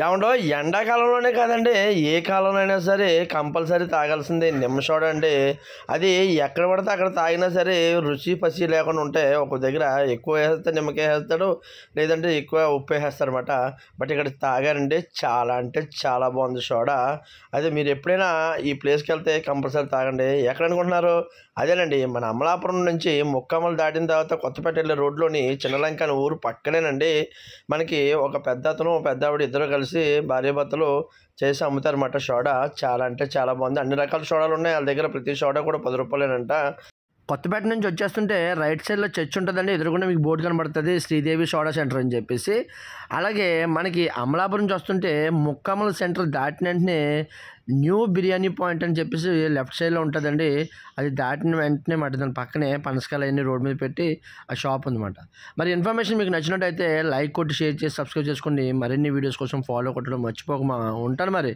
ఏమండో ఎండాకాలంలోనే కాదండి, ఏ కాలంలో అయినా సరే కంపల్సరీ తాగాల్సిందే నిమ్మ సోడా అండి. అది ఎక్కడ పడితే అక్కడ తాగినా సరే రుచి పసి లేకుండా ఉంటే ఒక దగ్గర ఎక్కువ వేస్తే నిమ్మకాయ వేస్తాడు, లేదంటే ఎక్కువ ఉప్పు వేస్తారనమాట. బట్ ఇక్కడ తాగారండి, చాలా అంటే చాలా బాగుంది సోడా. అదే మీరు ఎప్పుడైనా ఈ ప్లేస్కి వెళ్తే కంపల్సరీ తాగండి. ఎక్కడ అనుకుంటున్నారు? అదేనండి, మన అమలాపురం నుంచి ముక్కామలు దాటిన తర్వాత కొత్తపేట వెళ్ళే రోడ్లోని చిన్నలంక అనే ఊరు పక్కనేనండి. మనకి ఒక పెద్ద అతను పెద్ద ఆవిడ ఇద్దరు కలిసి భార్యాభర్తలు చేసి అమ్ముతారన్నమాట సోడా. చాలా అంటే చాలా బాగుంది. అన్ని రకాల సోడాలు ఉన్నాయి వాళ్ళ దగ్గర. ప్రతి సోడా కూడా 10 రూపాయలేనంట. కొత్తపేట నుంచి వచ్చేస్తుంటే రైట్ సైడ్లో చర్చ్ ఉంటుందండి, ఎదురుకుండా మీకు బోర్డు కనబడుతుంది శ్రీదేవి సోడా సెంటర్ అని చెప్పేసి. అలాగే మనకి అమలాపురం నుంచి వస్తుంటే ముక్కామల సెంటర్ దాటిన వెంటనే న్యూ బిర్యానీ పాయింట్ అని చెప్పేసి లెఫ్ట్ సైడ్లో ఉంటుందండి. అది దాటిన వెంటనే మాట దాని పక్కనే పనసకాయలు అన్ని రోడ్ మీద పెట్టి ఆ షాప్ ఉందన్నమాట. మరి ఇన్ఫర్మేషన్ మీకు నచ్చినట్టయితే లైక్ కొట్టి షేర్ చేసి సబ్స్క్రైబ్ చేసుకోండి. మరిన్ని వీడియోస్ కోసం ఫాలో కొట్టడం మర్చిపోకమా. ఉంటాను మరి.